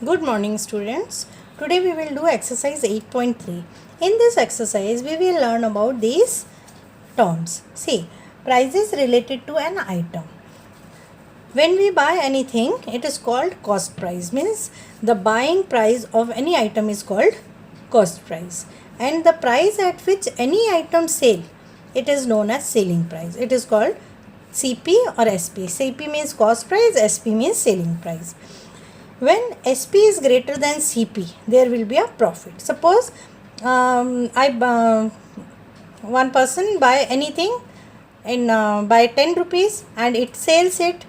Good morning, students. Today we will do exercise 8.3. In this exercise, we will learn about these terms. See, prices related to an item. When we buy anything, it is called cost price. Means the buying price of any item is called cost price. And the price at which any item sale, it is known as selling price. It is called CP or SP. CP means cost price, SP means selling price. When SP is greater than CP, there will be a profit. Suppose one person buy anything in by 10 rupees and it sells it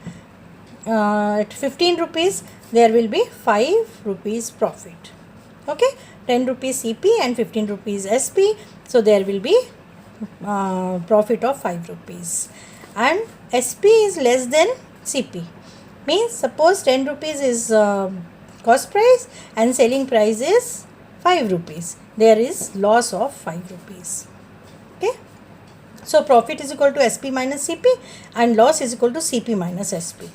at 15 rupees, there will be 5 rupees profit. Okay, 10 rupees CP and 15 rupees SP, so there will be profit of 5 rupees. And SP is less than CP. Means suppose 10 rupees is cost price and selling price is 5 rupees. There is loss of 5 rupees. Okay. So profit is equal to SP minus CP and loss is equal to CP minus SP.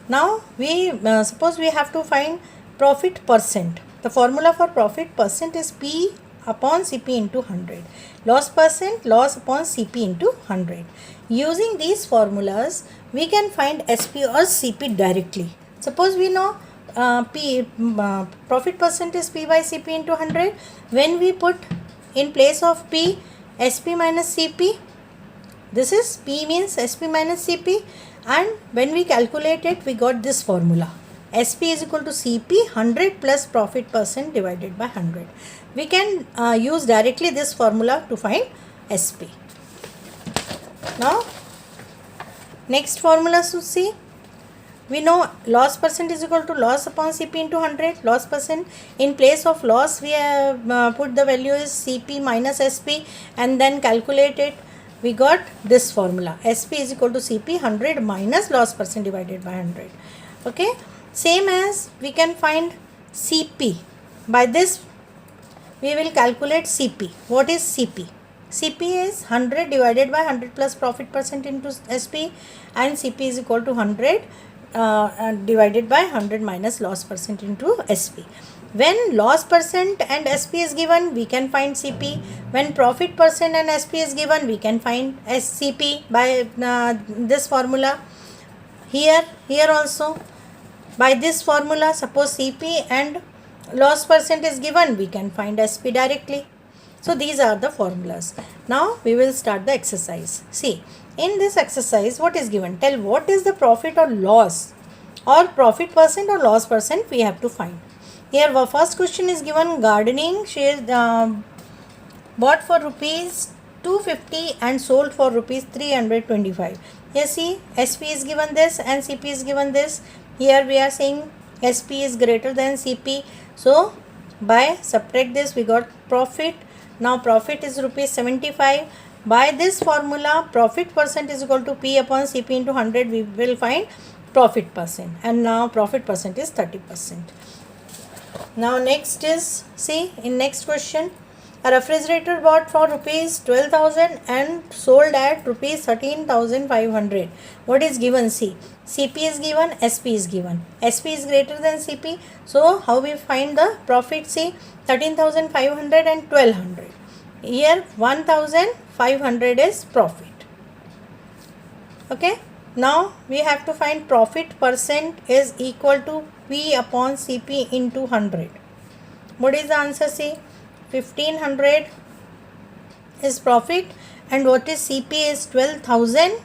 Now we suppose we have to find profit percent. The formula for profit percent is P upon CP into 100. Loss percent, loss upon CP into 100. Using these formulas, we can find SP or CP directly. Suppose we know profit percent is P by CP into 100. When we put in place of P, SP minus CP, this is P means SP minus CP, and when we calculate it, we got this formula. SP is equal to CP 100 plus profit percent divided by 100. We can use directly this formula to find SP. Now, next formula to see. We know loss percent is equal to loss upon CP into 100. Loss percent, in place of loss, we have put the value is CP minus SP and then calculate it. We got this formula. SP is equal to CP 100 minus loss percent divided by 100. Okay. Same as we can find CP. By this, we will calculate CP. What is CP? CP is 100 divided by 100 plus profit percent into SP, and CP is equal to 100 divided by 100 minus loss percent into SP. When loss percent and SP is given, we can find CP. When profit percent and SP is given, we can find SCP by this formula. Here also, by this formula, suppose CP and loss percent is given, we can find SP directly. So these are the formulas. Now we will start the exercise. See, in this exercise, what is given? Tell what is the profit or loss, or profit percent or loss percent we have to find. Here our first question is given: gardening shares bought for rupees 250 and sold for rupees 325. Here see, SP is given this and CP is given this. Here we are saying SP is greater than CP. So by subtract this, we got profit. Now profit is rupees 75. By this formula, profit percent is equal to P upon CP into 100. We will find profit percent. And now profit percent is 30%. Now next is, see, in next question, a refrigerator bought for rupees 12,000 and sold at rupees 13,500. What is given? See, CP is given, SP is given. SP is greater than CP. So how we find the profit? See, 13,500 and 1,200. Here 1,500 is profit. Okay. Now we have to find profit percent is equal to P upon CP into 100. What is the answer? See, 1,500 is profit and what is CP is 12,000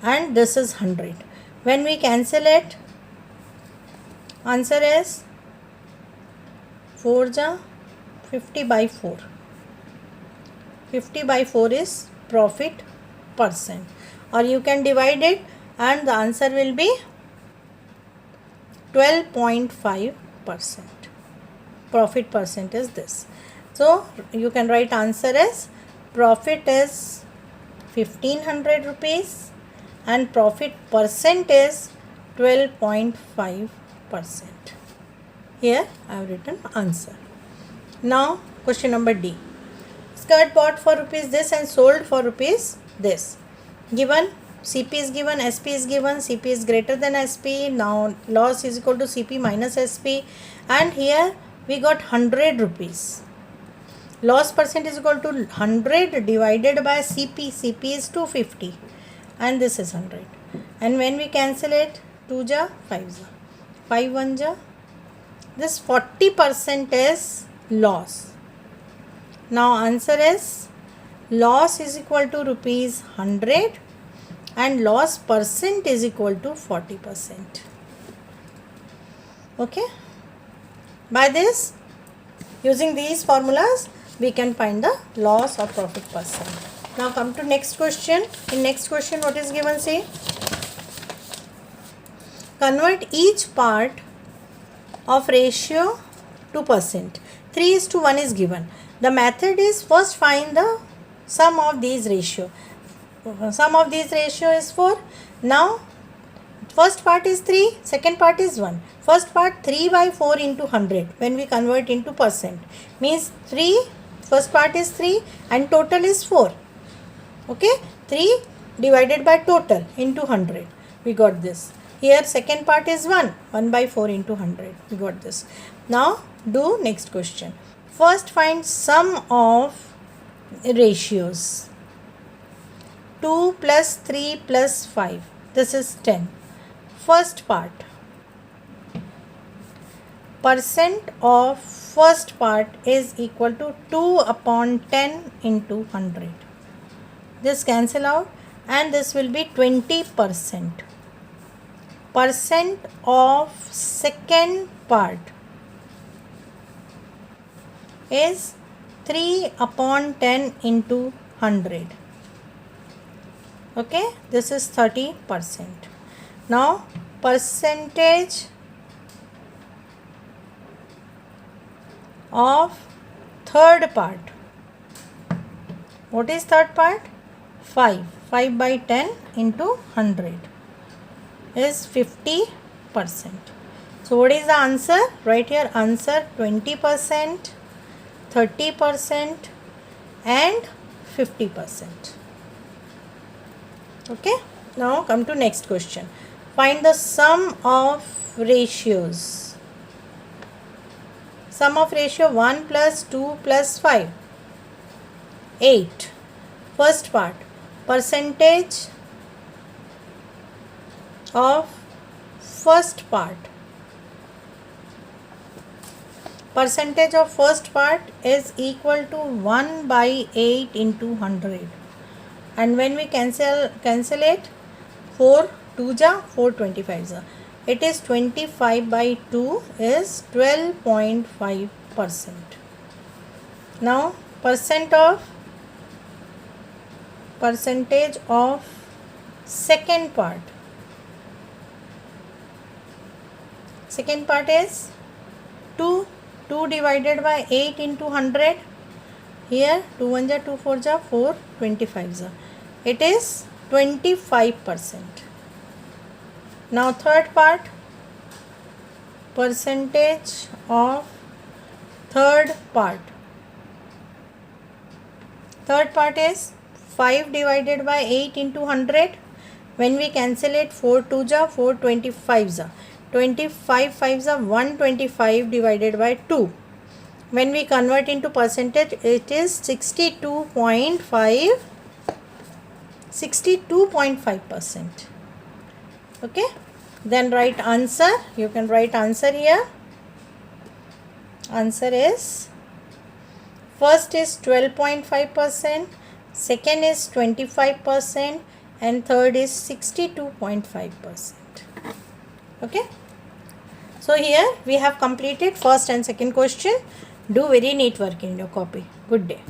and this is 100. When we cancel it, answer is 4 ja 50 by 4. 50 by 4 is profit percent, or you can divide it and the answer will be 12.5%. Profit percent is this. So you can write answer as profit is 1,500 rupees and profit percent is 12.5%. Here I have written answer. Now question number D. Skirt bought for rupees this and sold for rupees this. Given CP is given, SP is given, CP is greater than SP. Now loss is equal to CP minus SP, and here we got 100 rupees. Loss percent is equal to 100 divided by CP. CP is 250 and this is 100. And when we cancel it, 2 ja 5 ja, 5 1 ja, this 40% is loss. Now answer is loss is equal to rupees 100 and loss percent is equal to 40%. Okay. By this, using these formulas, we can find the loss or profit percent. Now come to next question. In next question, what is given? Say, convert each part of ratio to percent. 3:1 is given. The method is first find the sum of these ratio. Sum of these ratio is 4. Now first part is 3, second part is 1. First part 3 by 4 into 100 when we convert into percent means 3, first part is 3 and total is 4. Okay, 3 divided by total into 100. We got this. Here second part is 1 by 4 into 100. We got this. Now do next question. First find sum of ratios. 2 plus 3 plus 5. This is 10. First part. Percent of first part is equal to 2 upon 10 into 100. This cancel out and this will be 20%. Percent of second part is 3 upon 10 into 100. Okay, this is 30%. Now percentage of third part. What is third part? 5. 5 by 10 into 100 is 50%. So what is the answer? Right here answer 20%, 30% and 50%. Okay. Now come to next question. Find the sum of ratios. Sum of ratio 1 plus 2 plus 5. 8. First part. Percentage of first part. Percentage of first part is equal to 1 by 8 into 100. And when we cancel it, 4 2 ja 4 25 ja. It is 25 by 2 is 12.5%. Now percentage of second part. Second part is 2 divided by 8 into 100. Here 2 1 ja 2 4 ja 4 25 ja. It is 25%. Now third part. Percentage of third part. Third part is 5 divided by 8 into 100. When we cancel it, 4 2 ja 4 25 ja. 25 5 ja 125 divided by 2. When we convert into percentage, it is 62.5%. Okay. Then write answer. You can write answer here. Answer is first is 12.5%, second is 25% and third is 62.5%. Okay. So here we have completed first and second question. Do very neat work in your copy. Good day.